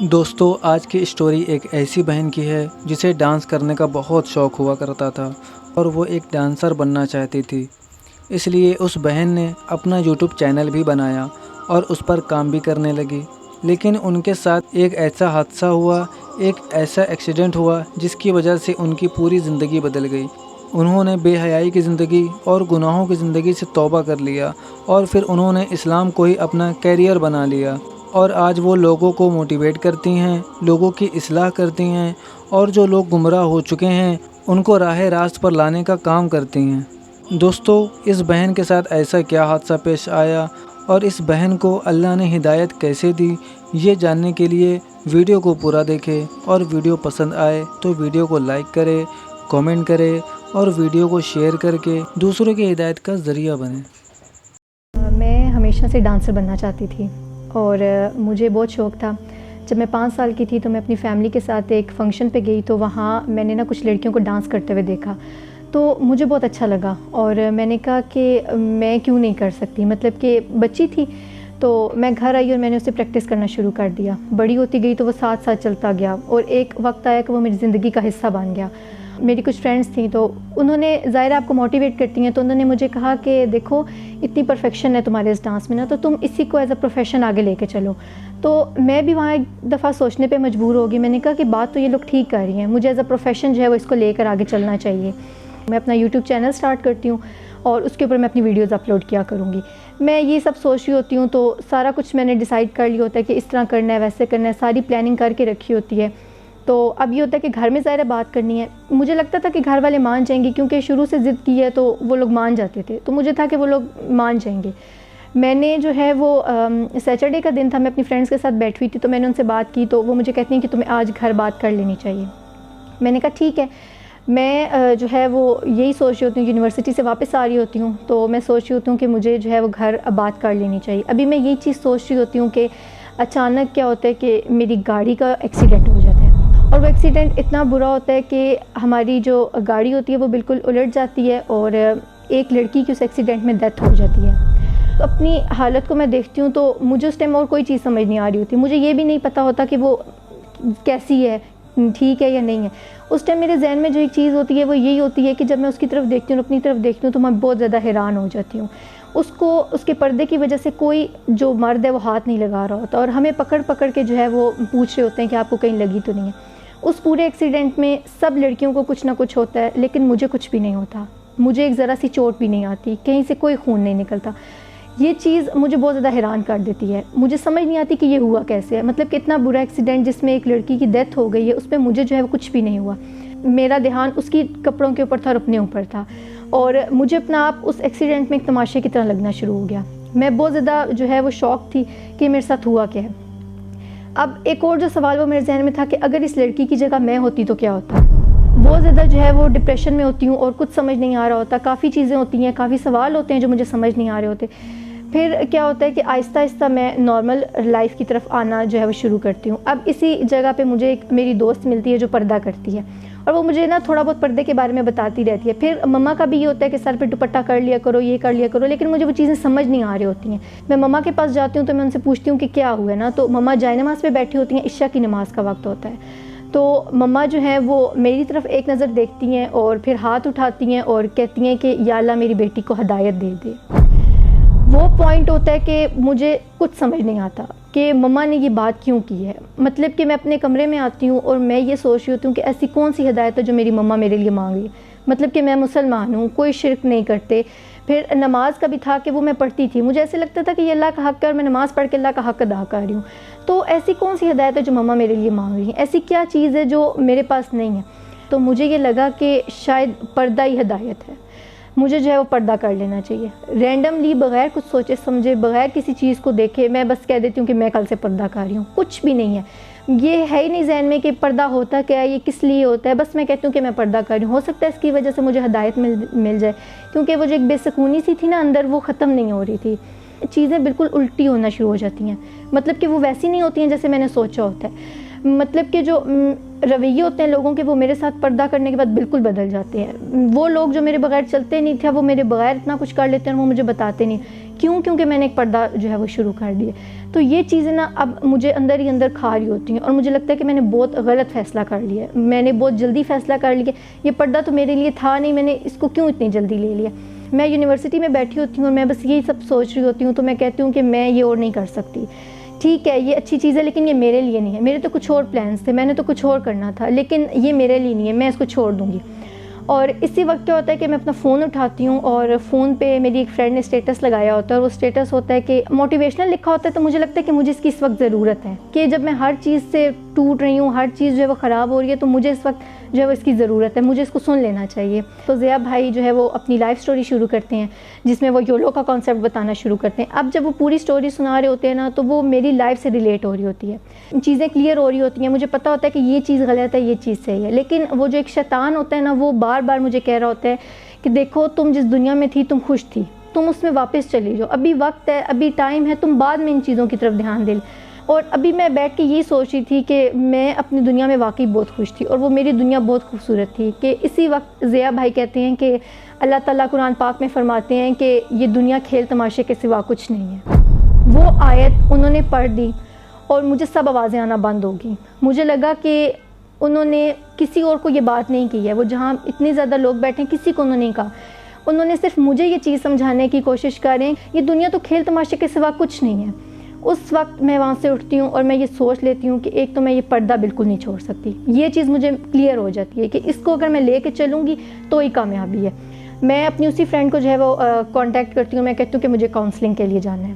دوستو آج کی اسٹوری ایک ایسی بہن کی ہے جسے ڈانس کرنے کا بہت شوق ہوا کرتا تھا اور وہ ایک ڈانسر بننا چاہتی تھی۔ اس لیے اس بہن نے اپنا یوٹیوب چینل بھی بنایا اور اس پر کام بھی کرنے لگی، لیکن ان کے ساتھ ایک ایسا حادثہ ہوا، ایک ایسا ایکسیڈنٹ ہوا جس کی وجہ سے ان کی پوری زندگی بدل گئی۔ انہوں نے بے حیائی کی زندگی اور گناہوں کی زندگی سے توبہ کر لیا اور پھر انہوں نے اسلام کو ہی اپنا کیریئر بنا لیا، اور آج وہ لوگوں کو موٹیویٹ کرتی ہیں، لوگوں کی اصلاح کرتی ہیں، اور جو لوگ گمراہ ہو چکے ہیں ان کو راہ راست پر لانے کا کام کرتی ہیں۔ دوستو اس بہن کے ساتھ ایسا کیا حادثہ پیش آیا اور اس بہن کو اللہ نے ہدایت کیسے دی، یہ جاننے کے لیے ویڈیو کو پورا دیکھیں، اور ویڈیو پسند آئے تو ویڈیو کو لائک کرے، کامنٹ کرے اور ویڈیو کو شیئر کر کے دوسروں کی ہدایت کا ذریعہ بنے۔ میں ہمیشہ سے ڈانسر بننا چاہتی تھی اور مجھے بہت شوق تھا۔ جب میں 5 سال کی تھی تو میں اپنی فیملی کے ساتھ ایک فنکشن پہ گئی تو وہاں میں نے کچھ لڑکیوں کو ڈانس کرتے ہوئے دیکھا تو مجھے بہت اچھا لگا، اور میں نے کہا کہ میں کیوں نہیں کر سکتی، مطلب کہ بچی تھی تو میں گھر آئی اور میں نے اسے پریکٹس کرنا شروع کر دیا۔ بڑی ہوتی گئی تو وہ ساتھ ساتھ چلتا گیا اور ایک وقت آیا کہ وہ میری زندگی کا حصہ بن گیا۔ میری کچھ فرینڈس تھیں تو انہوں نے ظاہر آپ کو موٹیویٹ کرتی ہیں، تو انہوں نے مجھے کہا کہ دیکھو اتنی پرفیکشن ہے تمہارے اس ڈانس میں نا، تو تم اسی کو ایز اے پروفیشن آگے لے کے چلو۔ تو میں بھی وہاں ایک دفعہ سوچنے پہ مجبور ہوگی، میں نے کہا کہ بات تو یہ لوگ ٹھیک کر رہی ہیں، مجھے ایز اے پروفیشن جو ہے وہ اس کو لے کر آگے چلنا چاہیے۔ میں اپنا یوٹیوب چینل سٹارٹ کرتی ہوں اور اس کے اوپر میں اپنی ویڈیوز اپلوڈ کیا کروں گی۔ میں یہ سب سوچ رہی ہوتی ہوں تو سارا کچھ میں نے ڈیسائیڈ کر لیا ہوتا ہے کہ اس طرح کرنا ہے، ویسے کرنا ہے، ساری پلاننگ کر کے رکھی ہوتی ہے۔ تو اب یہ ہوتا ہے کہ گھر میں ظاہر بات کرنی ہے، مجھے لگتا تھا کہ گھر والے مان جائیں گے کیونکہ شروع سے ضد کی ہے تو وہ لوگ مان جاتے تھے، تو مجھے تھا کہ وہ لوگ مان جائیں گے۔ میں نے جو ہے وہ سیٹرڈے کا دن تھا، میں اپنی فرینڈس کے ساتھ بیٹھی ہوئی تھی تو میں نے ان سے بات کی تو وہ مجھے کہتی ہیں کہ تمہیں آج گھر بات کر لینی چاہیے۔ میں نے کہا ٹھیک ہے۔ میں جو ہے وہ یہی سوچ رہی ہوتی ہوں، یونیورسٹی سے واپس آ رہی ہوتی ہوں تو میں سوچ رہی ہوتی ہوں کہ مجھے جو ہے وہ گھر بات کر لینی چاہیے۔ ابھی میں یہی چیز سوچ رہی ہوتی ہوں کہ اچانک کیا ہوتا ہے کہ میری گاڑی کا ایکسیڈنٹ ہو جاتا ہے، اور وہ ایکسیڈنٹ اتنا برا ہوتا ہے کہ ہماری جو گاڑی ہوتی ہے وہ بالکل الٹ جاتی ہے اور ایک لڑکی کی اس ایکسیڈنٹ میں ڈیتھ ہو جاتی ہے۔ تو اپنی حالت کو میں دیکھتی ہوں تو مجھے اس ٹائم اور کوئی چیز سمجھ نہیں آ رہی ہوتی، مجھے یہ بھی نہیں پتہ ہوتا کہ وہ کیسی ہے، ٹھیک ہے یا نہیں ہے۔ اس ٹائم میرے ذہن میں جو ایک چیز ہوتی ہے وہ یہی ہوتی ہے کہ جب میں اس کی طرف دیکھتی ہوں، اپنی طرف دیکھتی ہوں تو میں بہت زیادہ حیران ہو جاتی ہوں۔ اس کو اس کے پردے کی وجہ سے کوئی جو مرد ہے وہ ہاتھ نہیں لگا رہا ہوتا، اور ہمیں پکڑ پکڑ کے جو ہے وہ پوچھ رہے ہوتے ہیں کہ آپ کو کہیں لگی تو نہیں ہے۔ اس پورے ایکسیڈنٹ میں سب لڑکیوں کو کچھ نہ کچھ ہوتا ہے، لیکن مجھے کچھ بھی نہیں ہوتا، مجھے ایک ذرا سی چوٹ بھی نہیں آتی، کہیں سے کوئی خون نہیں نکلتا۔ یہ چیز مجھے بہت زیادہ حیران کر دیتی ہے، مجھے سمجھ نہیں آتی کہ یہ ہوا کیسے ہے، مطلب کہ اتنا برا ایکسیڈنٹ جس میں ایک لڑکی کی ڈیتھ ہو گئی ہے، اس میں مجھے جو ہے وہ کچھ بھی نہیں ہوا۔ میرا دھیان اس کی کپڑوں کے اوپر تھا اور اپنے اوپر تھا، اور مجھے اپنا آپ اس ایکسیڈنٹ میں ایک تماشے کی طرح لگنا شروع ہو گیا۔ میں بہت زیادہ جو ہے وہ شوق تھی کہ میرے ساتھ ہوا کیا ہے۔ اب ایک اور جو سوال وہ میرے ذہن میں تھا کہ اگر اس لڑکی کی جگہ میں ہوتی تو کیا ہوتا۔ بہت زیادہ جو ہے وہ ڈپریشن میں ہوتی ہوں اور کچھ سمجھ نہیں آ رہا ہوتا، کافی چیزیں ہوتی ہیں، کافی سوال ہوتے ہیں جو مجھے سمجھ نہیں آ رہے ہوتے۔ پھر کیا ہوتا ہے کہ آہستہ آہستہ میں نارمل لائف کی طرف آنا جو ہے وہ شروع کرتی ہوں۔ اب اسی جگہ پہ مجھے ایک میری دوست ملتی ہے جو پردہ کرتی ہے، اور وہ مجھے تھوڑا بہت پردے کے بارے میں بتاتی رہتی ہے۔ پھر مما کا بھی یہ ہوتا ہے کہ سر پہ دوپٹہ کر لیا کرو، یہ کر لیا کرو، لیکن مجھے وہ چیزیں سمجھ نہیں آ رہی ہوتی ہیں۔ میں مما کے پاس جاتی ہوں تو میں ان سے پوچھتی ہوں کہ کیا ہوا ہے تو مما جائے نماز پہ بیٹھی ہوتی ہیں، عشاء کی نماز کا وقت ہوتا ہے، تو مما جو ہیں وہ میری طرف ایک نظر دیکھتی ہیں اور پھر ہاتھ اٹھاتی ہیں اور کہتی ہیں کہ یا اللہ میری بیٹی کو ہدایت دے دے۔ وہ پوائنٹ ہوتا ہے کہ مجھے کچھ سمجھ نہیں آتا کہ مما نے یہ بات کیوں کی ہے، مطلب کہ میں اپنے کمرے میں آتی ہوں اور میں یہ سوچ رہی ہوتی ہوں کہ ایسی کون سی ہدایت ہے جو میری مما میرے لیے مانگ رہی ہے، مطلب کہ میں مسلمان ہوں، کوئی شرک نہیں کرتے۔ پھر نماز کا بھی تھا کہ وہ میں پڑھتی تھی، مجھے ایسے لگتا تھا کہ یہ اللہ کا حق ہے اور میں نماز پڑھ کے اللہ کا حق ادا کر رہی ہوں، تو ایسی کون سی ہدایت ہے جو مما میرے لیے مانگ رہی ہیں، ایسی کیا چیز ہے جو میرے پاس نہیں ہے۔ تو مجھے یہ لگا کہ شاید پردہ ہی ہدایت ہے، مجھے جو ہے وہ پردہ کر لینا چاہیے۔ رینڈملی بغیر کچھ سوچے سمجھے، بغیر کسی چیز کو دیکھے میں بس کہہ دیتی ہوں کہ میں کل سے پردہ کر رہی ہوں، کچھ بھی نہیں ہے، یہ ہے ہی نہیں ذہن میں کہ پردہ ہوتا کیا ہے، یہ کس لیے ہوتا ہے، بس میں کہتی ہوں کہ میں پردہ کر رہی ہوں۔ ہو سکتا ہے اس کی وجہ سے مجھے ہدایت مل جائے، کیونکہ وہ جو ایک بے سکونی سی تھی نا اندر، وہ ختم نہیں ہو رہی تھی، چیزیں بالکل الٹی ہونا شروع ہو جاتی ہیں، مطلب کہ وہ ویسی نہیں ہوتی ہیں جیسے میں نے سوچا ہوتا ہے، مطلب کہ جو رویے ہوتے ہیں لوگوں کے وہ میرے ساتھ پردہ کرنے کے بعد بالکل بدل جاتے ہیں. وہ لوگ جو میرے بغیر چلتے نہیں تھے وہ میرے بغیر اتنا کچھ کر لیتے ہیں وہ مجھے بتاتے نہیں. کیونکہ میں نے ایک پردہ جو ہے وہ شروع کر دیا. تو یہ چیزیں نا اب مجھے اندر ہی اندر کھا رہی ہوتی ہیں اور مجھے لگتا ہے کہ میں نے بہت غلط فیصلہ کر لیا ہے. میں نے بہت جلدی فیصلہ کر لیا. یہ پردہ تو میرے لیے تھا نہیں, میں نے اس کو کیوں اتنی جلدی لے لیا. میں یونیورسٹی میں بیٹھی ہوتی ہوں اور میں بس یہی سب سوچ رہی ہوتی ہوں, تو میں کہتی ہوں کہ میں یہ اور نہیں کر سکتی. ٹھیک ہے یہ اچھی چیز ہے لیکن یہ میرے لیے نہیں ہے. میرے تو کچھ اور پلانس تھے, میں نے تو کچھ اور کرنا تھا, لیکن یہ میرے لیے نہیں ہے, میں اس کو چھوڑ دوں گی. اور اسی وقت کیا ہوتا ہے کہ میں اپنا فون اٹھاتی ہوں اور فون پہ میری ایک فرینڈ نے اسٹیٹس لگایا ہوتا ہے, اور وہ اسٹیٹس ہوتا ہے کہ موٹیویشنل لکھا ہوتا ہے. تو مجھے لگتا ہے کہ مجھے اس کی اس وقت ضرورت ہے, کہ جب میں ہر چیز سے ٹوٹ رہی ہوں, ہر چیز جو ہے وہ خراب ہو رہی ہے, تو مجھے اس وقت جو ہے وہ اس کی ضرورت ہے, مجھے اس کو سن لینا چاہیے. تو ضیاء بھائی جو ہے وہ اپنی لائف سٹوری شروع کرتے ہیں جس میں وہ یولو کا کانسیپٹ بتانا شروع کرتے ہیں. اب جب وہ پوری سٹوری سنا رہے ہوتے ہیں نا, تو وہ میری لائف سے ریلیٹ ہو رہی ہوتی ہے, چیزیں کلیئر ہو رہی ہوتی ہیں. مجھے پتہ ہوتا ہے کہ یہ چیز غلط ہے, یہ چیز صحیح ہے, لیکن وہ جو ایک شیطان ہوتا ہے نا, وہ بار بار مجھے کہہ رہا ہوتا ہے کہ دیکھو تم جس دنیا میں تھی تم خوش تھی, تم اس میں واپس چلی جاؤ, ابھی وقت ہے, ابھی ٹائم ہے, تم بعد میں ان چیزوں کی طرف دھیان دے. اور ابھی میں بیٹھ کے یہی سوچ رہی تھی کہ میں اپنی دنیا میں واقعی بہت خوش تھی, اور وہ میری دنیا بہت خوبصورت تھی. کہ اسی وقت ضیاء بھائی کہتے ہیں کہ اللہ تعالیٰ قرآن پاک میں فرماتے ہیں کہ یہ دنیا کھیل تماشے کے سوا کچھ نہیں ہے. وہ آیت انہوں نے پڑھ دی اور مجھے سب آوازیں آنا بند ہو گئیں. مجھے لگا کہ انہوں نے کسی اور کو یہ بات نہیں کی ہے, وہ جہاں اتنے زیادہ لوگ بیٹھے ہیں کسی کو انہوں نے کہا, انہوں نے صرف مجھے یہ چیز سمجھانے کی کوشش کریں یہ دنیا تو کھیل تماشے کے سوا کچھ نہیں ہے. اس وقت میں وہاں سے اٹھتی ہوں اور میں یہ سوچ لیتی ہوں کہ ایک تو میں یہ پردہ بالکل نہیں چھوڑ سکتی. یہ چیز مجھے کلیئر ہو جاتی ہے کہ اس کو اگر میں لے کے چلوں گی تو ہی کامیابی ہے. میں اپنی اسی فرینڈ کو جو ہے وہ کانٹیکٹ کرتی ہوں, میں کہتی ہوں کہ مجھے کاؤنسلنگ کے لیے جانا ہے.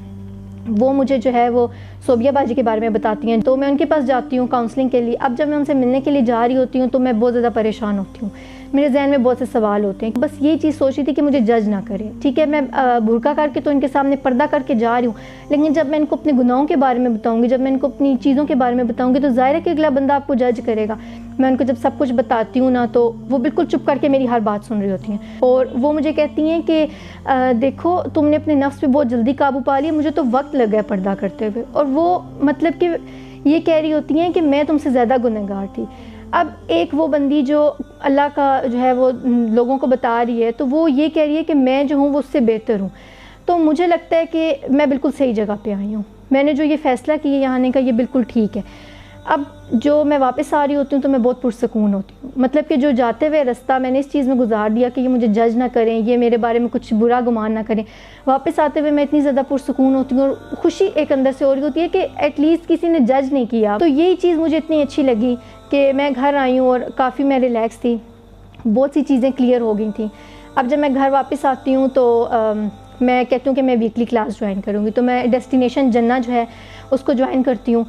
وہ مجھے جو ہے وہ صوبیہ باجی کے بارے میں بتاتی ہیں, تو میں ان کے پاس جاتی ہوں کاؤنسلنگ کے لیے. اب جب میں ان سے ملنے کے لیے جا رہی ہوتی ہوں تو میں بہت زیادہ پریشان ہوتی ہوں, میرے ذہن میں بہت سے سوال ہوتے ہیں. بس یہ چیز سوچ رہی تھی کہ مجھے جج نہ کرے. ٹھیک ہے میں برقع کر کے تو ان کے سامنے پردہ کر کے جا رہی ہوں, لیکن جب میں ان کو اپنے گناہوں کے بارے میں بتاؤں گی, جب میں ان کو اپنی چیزوں کے بارے میں بتاؤں گی, تو ظاہر ہے کہ اگلا بندہ آپ کو جج کرے گا. میں ان کو جب سب کچھ بتاتی ہوں نا, تو وہ بالکل چپ کر کے میری ہر بات سن رہی ہوتی ہیں, اور وہ مجھے کہتی ہیں کہ دیکھو تم نے اپنے نفس پہ بہت جلدی قابو پا لیا, مجھے تو وقت لگ گیا پردہ کرتے ہوئے. اور وہ مطلب کہ یہ کہہ رہی ہوتی ہیں کہ میں تم سے زیادہ گنہگار تھی. اب ایک وہ بندی جو اللہ کا جو ہے وہ لوگوں کو بتا رہی ہے, تو وہ یہ کہہ رہی ہے کہ میں جو ہوں وہ اس سے بہتر ہوں. تو مجھے لگتا ہے کہ میں بالکل صحیح جگہ پہ آئی ہوں. میں نے جو یہ فیصلہ کیا ہے یہاں آنے کا, یہ بالکل ٹھیک ہے. اب جو میں واپس آ رہی ہوتی ہوں تو میں بہت پرسکون ہوتی ہوں. مطلب کہ جو جاتے ہوئے رستہ میں نے اس چیز میں گزار دیا کہ یہ مجھے جج نہ کریں, یہ میرے بارے میں کچھ برا گمان نہ کریں. واپس آتے ہوئے میں اتنی زیادہ پرسکون ہوتی ہوں, اور خوشی ایک اندر سے ہو رہی ہوتی ہے کہ ایٹ لیسٹ کسی نے جج نہیں کیا. تو یہی چیز مجھے اتنی اچھی لگی کہ میں گھر آئی ہوں اور کافی میں ریلیکس تھی, بہت سی چیزیں کلیئر ہو گئی تھیں. اب جب میں گھر واپس آتی ہوں تو میں کہتی ہوں کہ میں ویکلی کلاس جوائن کروں گی. تو میں ڈیسٹینیشن جنہ جو ہے اس کو جوائن کرتی ہوں.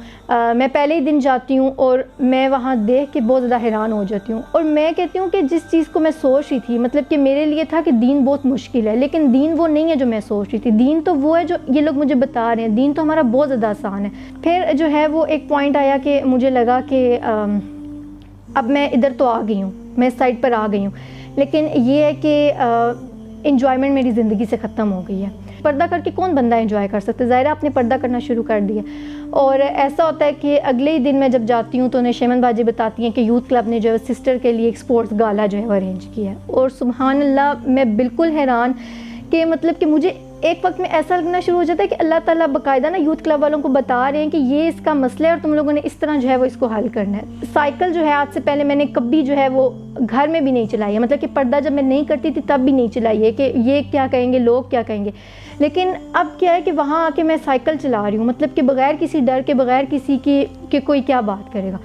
میں پہلے ہی دن جاتی ہوں اور میں وہاں دیکھ کے بہت زیادہ حیران ہو جاتی ہوں. اور میں کہتی ہوں کہ جس چیز کو میں سوچ رہی تھی, مطلب کہ میرے لیے تھا کہ دین بہت مشکل ہے, لیکن دین وہ نہیں ہے جو میں سوچ رہی تھی. دین تو وہ ہے جو یہ لوگ مجھے بتا رہے ہیں, دین تو ہمارا بہت زیادہ آسان ہے. پھر جو ہے وہ ایک پوائنٹ آیا کہ مجھے لگا کہ اب میں ادھر تو آ گئی ہوں, میں اس سائڈ پر آ گئی ہوں, لیکن یہ ہے کہ انجوائمنٹ میری زندگی سے ختم ہو گئی ہے. پردہ کر کے کون بندہ انجوائے کر سکتے, ظاہر آپ نے پردہ کرنا شروع کر دیا. اور ایسا ہوتا ہے کہ اگلے ہی دن میں جب جاتی ہوں تو انہیں شیمن باجی بتاتی ہیں کہ یوتھ کلب نے جو ہے سسٹر کے لیے ایک سپورٹس گالا جو ہے وہ ارینج کیا ہے. اور سبحان اللہ میں بالکل حیران کہ مطلب کہ مجھے ایک وقت میں ایسا لگنا شروع ہو جاتا ہے کہ اللہ تعالیٰ باقاعدہ نا یوتھ کلب والوں کو بتا رہے ہیں کہ یہ اس کا مسئلہ ہے اور تم لوگوں نے اس طرح جو ہے وہ اس کو حل کرنا ہے. سائیکل جو ہے آج سے پہلے میں نے کبھی جو ہے وہ گھر میں بھی نہیں چلائی ہے, مطلب کہ پردہ جب میں نہیں کرتی تھی تب بھی نہیں چلائی ہے کہ یہ کیا کہیں گے, لوگ کیا کہیں گے. لیکن اب کیا ہے کہ وہاں آ کے میں سائیکل چلا رہی ہوں, مطلب کہ بغیر کسی ڈر کے, بغیر کسی کی کہ کوئی کیا بات کرے گا.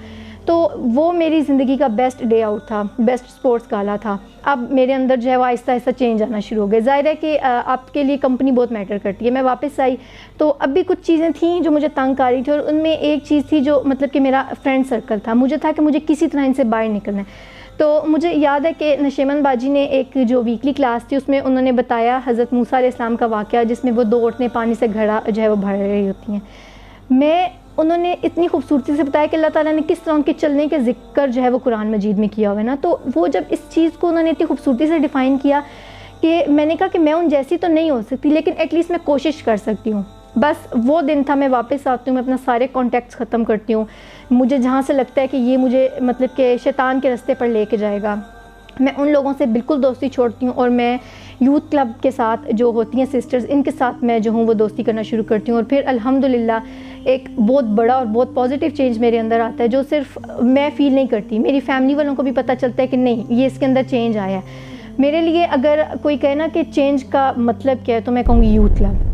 تو وہ میری زندگی کا بیسٹ ڈے آؤٹ تھا, بیسٹ سپورٹس گالا تھا. اب میرے اندر جو ہے وہ آہستہ آہستہ چینج آنا شروع ہو گئے. ظاہر ہے کہ آپ کے لیے کمپنی بہت میٹر کرتی ہے. میں واپس آئی تو اب بھی کچھ چیزیں تھیں جو مجھے تنگ کر رہی تھی, اور ان میں ایک چیز تھی جو مطلب کہ میرا فرینڈ سرکل تھا. مجھے تھا کہ مجھے کسی طرح ان سے باہر نکلنا ہے. تو مجھے یاد ہے کہ نشیمن باجی نے ایک جو ویکلی کلاس تھی اس میں انہوں نے بتایا حضرت موسیٰ علیہ السلام کا واقعہ, جس میں وہ 2 عورتیں پانی سے گھڑا جو ہے وہ بھر رہی ہوتی ہیں. انہوں نے اتنی خوبصورتی سے بتایا کہ اللہ تعالیٰ نے کس طرح ان کے چلنے کے ذکر جو ہے وہ قرآن مجید میں کیا ہوا ہے نا. تو وہ جب اس چیز کو انہوں نے اتنی خوبصورتی سے ڈیفائن کیا کہ میں نے کہا کہ میں ان جیسی تو نہیں ہو سکتی, لیکن ایٹ لیسٹ میں کوشش کر سکتی ہوں. بس وہ دن تھا, میں واپس آتی ہوں, میں اپنا سارے کانٹیکٹس ختم کرتی ہوں, مجھے جہاں سے لگتا ہے کہ یہ مجھے مطلب کہ شیطان کے راستے پر لے کے جائے گا، میں ان لوگوں سے بالکل دوستی چھوڑتی ہوں، اور میں یوتھ کلب کے ساتھ جو ہوتی ہیں سسٹرز، ان کے ساتھ میں جو ہوں وہ دوستی کرنا شروع کرتی ہوں، اور پھر الحمدللہ ایک بہت بڑا اور بہت پازیٹیو چینج میرے اندر آتا ہے، جو صرف میں فیل نہیں کرتی، میری فیملی والوں کو بھی پتہ چلتا ہے کہ نہیں یہ اس کے اندر چینج آیا ہے۔ میرے لیے اگر کوئی کہے نا کہ چینج کا مطلب کیا ہے، تو میں کہوں گی یوتھ کلب۔